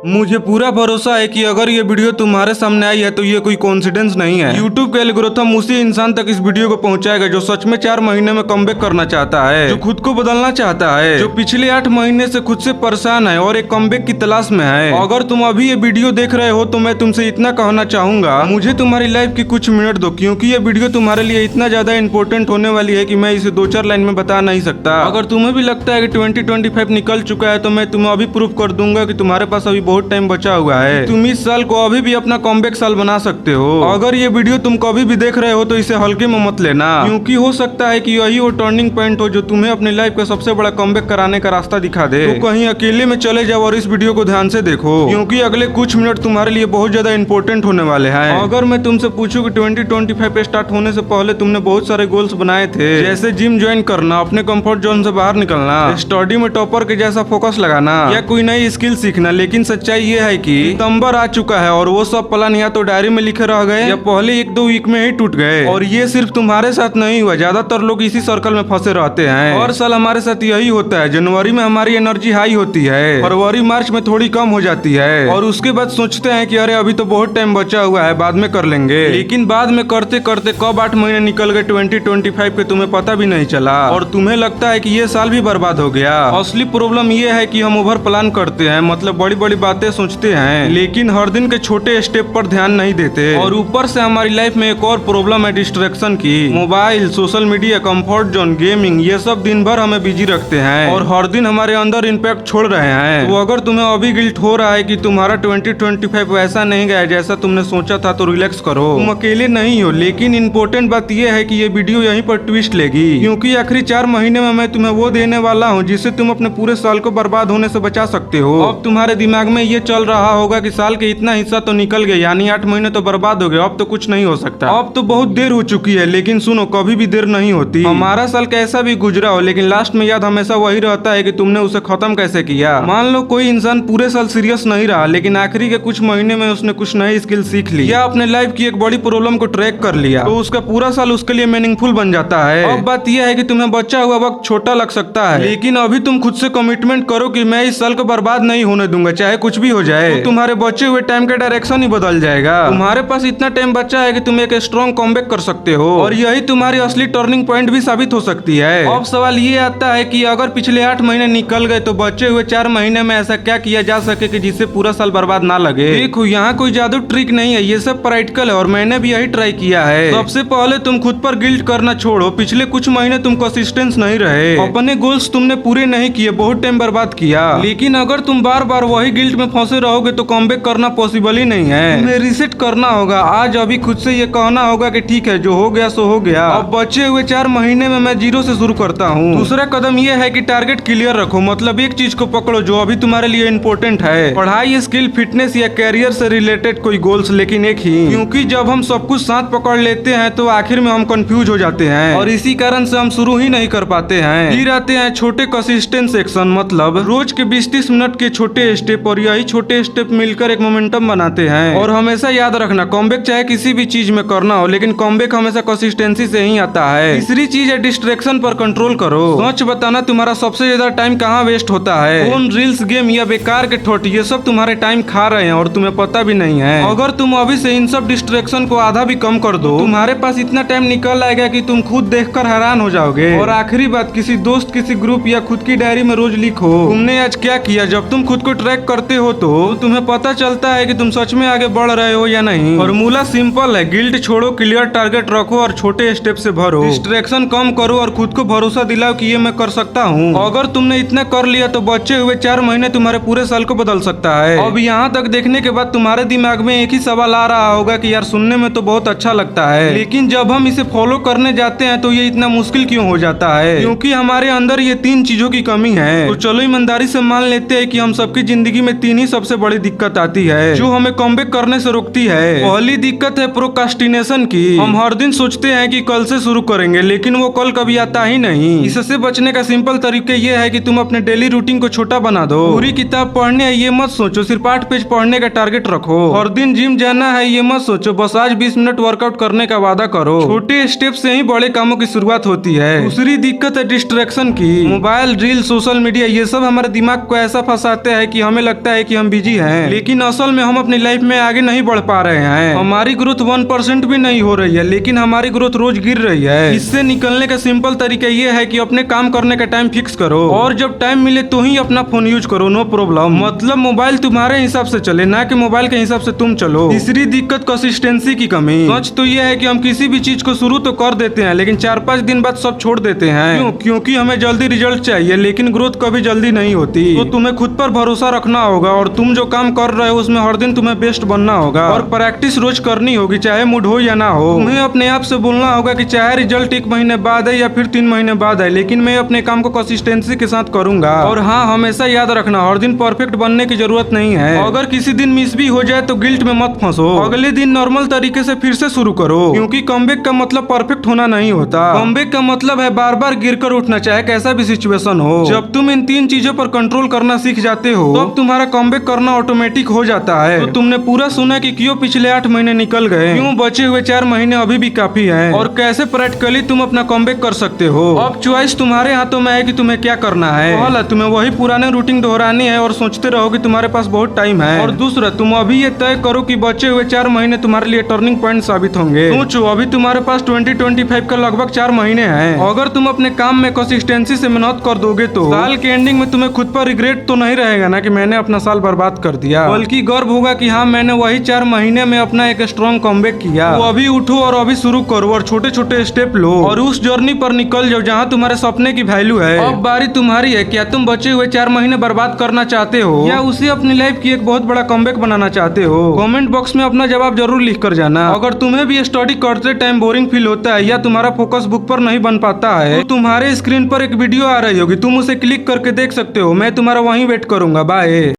मुझे पूरा भरोसा है कि अगर ये वीडियो तुम्हारे सामने आई है तो ये कोई कोइंसिडेंस नहीं है। यूट्यूब का एल्गोरिथम उसी इंसान तक इस वीडियो को पहुंचाएगा जो सच में 4 महीने में कमबैक करना चाहता है, जो खुद को बदलना चाहता है, जो पिछले 8 महीने से खुद से परेशान है और एक कमबैक की तलाश में है। अगर तुम अभी ये वीडियो देख रहे हो तो मैं तुमसे इतना कहना चाहूंगा, मुझे तुम्हारी लाइफ की कुछ मिनट दो, क्योंकि ये वीडियो तुम्हारे लिए इतना ज्यादा इंपॉर्टेंट होने वाली है कि मैं इसे 2-4 लाइन में बता नहीं सकता। अगर तुम्हें भी लगता है कि 2025 निकल चुका है तो मैं तुम्हें अभी प्रूफ कर दूंगा कि तुम्हारे पास अभी बहुत टाइम बचा हुआ है। तुम इस साल को अभी भी अपना कमबैक साल बना सकते हो। अगर ये वीडियो तुम कभी भी देख रहे हो तो इसे हल्के में मत लेना, क्योंकि हो सकता है कि यही वो टर्निंग पॉइंट हो जो तुम्हें अपनी लाइफ का सबसे बड़ा कमबैक कराने का रास्ता दिखा दे। तो कहीं अकेले में चले जाओ और इस वीडियो को ध्यान से देखो, क्योंकि अगले कुछ मिनट तुम्हारे लिए बहुत ज्यादा इंपॉर्टेंट होने वाले हैं। अगर मैं तुमसे पूछूं कि 2025 स्टार्ट होने से पहले तुमने बहुत सारे गोल्स बनाए थे, जैसे जिम ज्वाइन करना, अपने कंफर्ट जोन से बाहर निकलना, स्टडी में टॉपर के जैसा फोकस लगाना या कोई नई स्किल सीखना, लेकिन सच्चाई ये है कि सितंबर आ चुका है और वो सब प्लान या तो डायरी में लिखे रह गए या पहले 1-2 वीक में ही टूट गए। और ये सिर्फ तुम्हारे साथ नहीं हुआ, ज्यादातर लोग इसी सर्कल में फंसे रहते हैं। हर साल हमारे साथ यही होता है। जनवरी में हमारी एनर्जी हाई होती है, फरवरी मार्च में थोड़ी कम हो जाती है और उसके बाद सोचते हैं कि अरे अभी तो बहुत टाइम बचा हुआ है, बाद में कर लेंगे। लेकिन बाद में करते करते कब 8 महीने निकल गए 2025 के तुम्हें पता भी नहीं चला और तुम्हें लगता है कि ये साल भी बर्बाद हो गया। असली प्रॉब्लम ये है कि हम ओवर प्लान करते हैं, मतलब बड़ी बड़ी बातें सोचते हैं, लेकिन हर दिन के छोटे स्टेप पर ध्यान नहीं देते। और ऊपर से हमारी लाइफ में एक और प्रॉब्लम है डिस्ट्रैक्शन की। Mobile, social media, comfort zone, gaming, ये सब दिन भर हमें बिजी रखते हैं और हर दिन हमारे अंदर इम्पैक्ट छोड़ रहे हैं। तो अगर तुम्हें अभी गिल्ट हो रहा है कि तुम्हारा 2025 वैसा नहीं गया जैसा तुमने सोचा था तो रिलैक्स करो, तुम अकेले नहीं हो। लेकिन इम्पोर्टेंट बात यह है कि ये वीडियो यहीं पर ट्विस्ट लेगी, क्योंकि आखिरी 4 महीने में मैं तुम्हें वो देने वाला हूँ जिससे तुम अपने पूरे साल को बर्बाद होने से बचा सकते हो। अब तुम्हारे दिमाग में ये चल रहा होगा कि साल के इतना हिस्सा तो निकल गया, यानी 8 महीने तो बर्बाद हो गए, अब तो कुछ नहीं हो सकता, अब तो बहुत देर हो चुकी है। लेकिन सुनो, कभी भी देर नहीं होती। हमारा साल कैसा भी गुजरा हो, लेकिन लास्ट में याद हमेशा वही रहता है कि तुमने उसे खत्म कैसे किया। मान लो कोई इंसान पूरे साल सीरियस नहीं रहा, लेकिन आखिरी के कुछ महीने में उसने कुछ नई स्किल सीख ली या अपने लाइफ की एक बड़ी प्रॉब्लम को ट्रैक कर लिया, तो उसका पूरा साल उसके लिए मीनिंगफुल बन जाता है। अब बात यह है कि तुम्हें बचा हुआ वक्त छोटा लग सकता है, लेकिन अभी तुम खुद से कमिटमेंट करो कि मैं इस साल को बर्बाद नहीं होने दूंगा, चाहे कुछ भी हो जाए। तो तुम्हारे बचे हुए टाइम का डायरेक्शन ही बदल जाएगा। तुम्हारे पास इतना टाइम बचा है कि तुम एक स्ट्रॉन्ग कमबैक कर सकते हो और यही तुम्हारी असली टर्निंग पॉइंट भी साबित हो सकती है। अब सवाल ये आता है कि अगर पिछले 8 महीने निकल गए तो बचे हुए 4 महीने में ऐसा क्या किया जा सके कि जिससे पूरा साल बर्बाद ना लगे। देखो, यहाँ कोई जादू ट्रिक नहीं है, ये सब प्रैक्टिकल है और मैंने भी यही ट्राई किया है। सबसे पहले तुम खुद पर गिल्ट करना छोड़ो। पिछले कुछ महीने तुम कंसिस्टेंट नहीं रहे, अपने गोल्स तुमने पूरे नहीं किए, बहुत टाइम बर्बाद किया। लेकिन अगर तुम बार बार वही गिल्ट में फंसे रहोगे तो कमबैक करना पॉसिबल ही नहीं है। तुम्हें रिसेट करना होगा। आज अभी खुद से ये कहना होगा कि ठीक है, जो हो गया सो हो गया, अब बचे हुए 4 महीने में मैं 0 से शुरू करता हूँ। दूसरा कदम ये है कि टारगेट क्लियर रखो, मतलब एक चीज को पकड़ो जो अभी तुम्हारे लिए इम्पोर्टेंट है, पढ़ाई, स्किल, फिटनेस या कैरियर से रिलेटेड कोई गोल्स, लेकिन एक ही। क्योंकि जब हम सब कुछ साथ पकड़ लेते हैं तो आखिर में हम कंफ्यूज हो जाते हैं और इसी कारण से हम शुरू ही नहीं कर पाते हैं। फिर आते हैं छोटे कंसिस्टेंट सेक्शन, मतलब रोज के 20-30 मिनट के छोटे स्टेप, और यही छोटे स्टेप मिलकर एक मोमेंटम बनाते हैं। और हमेशा याद रखना, कमबैक चाहे किसी भी चीज में करना हो, लेकिन कमबैक हमेशा कंसिस्टेंसी से ही आता है। तीसरी चीज है डिस्ट्रैक्शन पर कंट्रोल करो। सच बताना, तुम्हारा सबसे ज्यादा टाइम कहाँ वेस्ट होता है? फोन, रील्स, गेम या बेकार के थॉट, ये सब तुम्हारे टाइम खा रहे हैं और तुम्हें पता भी नहीं है। अगर तुम अभी से इन सब डिस्ट्रैक्शन को आधा भी कम कर दो, तुम्हारे पास इतना टाइम निकल आएगा कि तुम खुद देखकर हैरान हो जाओगे। और आखिरी बात, किसी दोस्त, किसी ग्रुप या खुद की डायरी में रोज लिखो तुमने आज क्या किया। जब तुम खुद को ट्रैक करते हो तो तुम्हें पता चलता है कि तुम सच में आगे बढ़ रहे हो या नहीं। फॉर्मूला सिंपल है, गिल्ट छोड़ो, क्लियर टारगेट रखो और छोटे स्टेप से भरो। डिस्ट्रैक्शन कम करो और खुद को भरोसा दिलाओ कि ये मैं कर सकता हूँ। अगर तुमने इतना कर लिया तो बचे हुए 4 महीने तुम्हारे पूरे साल को बदल सकता है। अब यहाँ तक देखने के बाद तुम्हारे दिमाग में एक ही सवाल आ रहा होगा कि यार सुनने में तो बहुत अच्छा लगता है, लेकिन जब हम इसे फॉलो करने जाते हैं तो ये इतना मुश्किल क्यों हो जाता है? क्योंकि हमारे अंदर ये 3 चीजों की कमी है। तो चलो ईमानदारी से मान लेते हैं कि हम सबकी जिंदगी में 3 ही सबसे बड़ी दिक्कत आती है जो हमें कमबैक करने से रोकती है। पहली दिक्कत है प्रोक्रास्टिनेशन की। हम हर दिन सोचते हैं कि कल से शुरू करेंगे, लेकिन वो कल कभी आता ही नहीं। इससे बचने का सिंपल तरीका ये है कि तुम अपने डेली रूटीन को छोटा बना दो। पूरी किताब पढ़ने है ये मत सोचो, सिर्फ 8 पेज पढ़ने का टारगेट रखो। हर दिन जिम जाना है ये मत सोचो, बस आज 20 मिनट वर्कआउट करने का वादा करो। छोटे स्टेप से ही बड़े कामों की शुरुआत होती है। दूसरी दिक्कत है डिस्ट्रैक्शन की। मोबाइल, रील, सोशल मीडिया, ये सब हमारे दिमाग को ऐसा फंसाते हैं कि हमें लगता लगता है कि हम बिजी हैं, लेकिन असल में हम अपनी लाइफ में आगे नहीं बढ़ पा रहे हैं। हमारी ग्रोथ 1% भी नहीं हो रही है, लेकिन हमारी ग्रोथ रोज गिर रही है। इससे निकलने का सिंपल तरीका ये है कि अपने काम करने का टाइम फिक्स करो और जब टाइम मिले तो ही अपना फोन यूज करो, नो प्रॉब्लम। मतलब मोबाइल तुम्हारे हिसाब से चले, ना कि मोबाइल के हिसाब से तुम चलो। तीसरी दिक्कत कंसिस्टेंसी की कमी। सच तो ये है कि हम किसी भी चीज को शुरू तो कर देते हैं, लेकिन 4-5 दिन बाद सब छोड़ देते हैं। क्यों? क्योंकि हमें जल्दी रिजल्ट चाहिए, लेकिन ग्रोथ कभी जल्दी नहीं होती। तो तुम्हें खुद पर भरोसा रखना होगा और तुम जो काम कर रहे हो उसमें हर दिन तुम्हें बेस्ट बनना होगा और प्रैक्टिस रोज करनी होगी, चाहे मूड हो या ना हो। तुम्हें अपने आप से बोलना होगा कि चाहे रिजल्ट 1 महीने बाद है या फिर 3 महीने बाद है, लेकिन मैं अपने काम को कंसिस्टेंसी के साथ करूंगा। और हाँ, हमेशा याद रखना, हर दिन परफेक्ट बनने की जरूरत नहीं है। अगर किसी दिन मिस भी हो जाए तो गिल्ट में मत फंसो, अगले दिन नॉर्मल तरीके से फिर से शुरू करो। क्योंकि कमबैक का मतलब परफेक्ट होना नहीं होता। कमबैक का मतलब है बार बार गिरकर उठना, चाहे कैसा भी सिचुएशन हो। जब तुम इन 3 चीजों पर कंट्रोल करना सीख जाते हो तो अब तुम्हारा कमबैक करना ऑटोमेटिक हो जाता है। तो तुमने पूरा सुना कि क्यों पिछले 8 महीने निकल गए, क्यों बचे हुए 4 महीने अभी भी काफी है, और कैसे प्रैक्टिकली तुम अपना कमबैक कर सकते हो। अब चॉइस तुम्हारे हाथों में है कि तुम्हें क्या करना है। पहला, तुम्हें वही पुराने रूटीन दोहरानी है और सोचते रहो कि तुम्हारे पास बहुत टाइम है। और दूसरा, तुम अभी ये तय करो कि बचे हुए 4 महीने तुम्हारे लिए टर्निंग पॉइंट साबित होंगे। सोचो, अभी तुम्हारे पास 2025 का लगभग 4 महीने हैं। अगर तुम अपने काम में कंसिस्टेंसी से मेहनत कर दोगे तो साल के एंडिंग में तुम्हें खुद पर रिग्रेट तो नहीं रहेगा ना कि मैंने अपना साल बर्बाद कर दिया, बल्कि गर्व होगा कि हाँ, मैंने वही 4 महीने में अपना एक स्ट्रॉन्ग कमबैक किया। तो अभी उठो और अभी शुरू करो और छोटे छोटे स्टेप लो और उस जर्नी पर निकल जाओ जहाँ तुम्हारे सपने की वैल्यू है। अब बारी तुम्हारी है, क्या तुम बचे हुए 4 महीने बर्बाद करना चाहते हो या उसे अपनी लाइफ की एक बहुत बड़ा कमबैक बनाना चाहते हो? कमेंट बॉक्स में अपना जवाब जरूर लिख कर जाना। अगर तुम्हें भी स्टडी करते टाइम बोरिंग फील होता है या तुम्हारा फोकस बुक पर नहीं बन पाता है तो तुम्हारे स्क्रीन पर एक वीडियो आ रही होगी, तुम उसे क्लिक करके देख सकते हो। मैं तुम्हारा वहीं वेट करूंगा। बाय।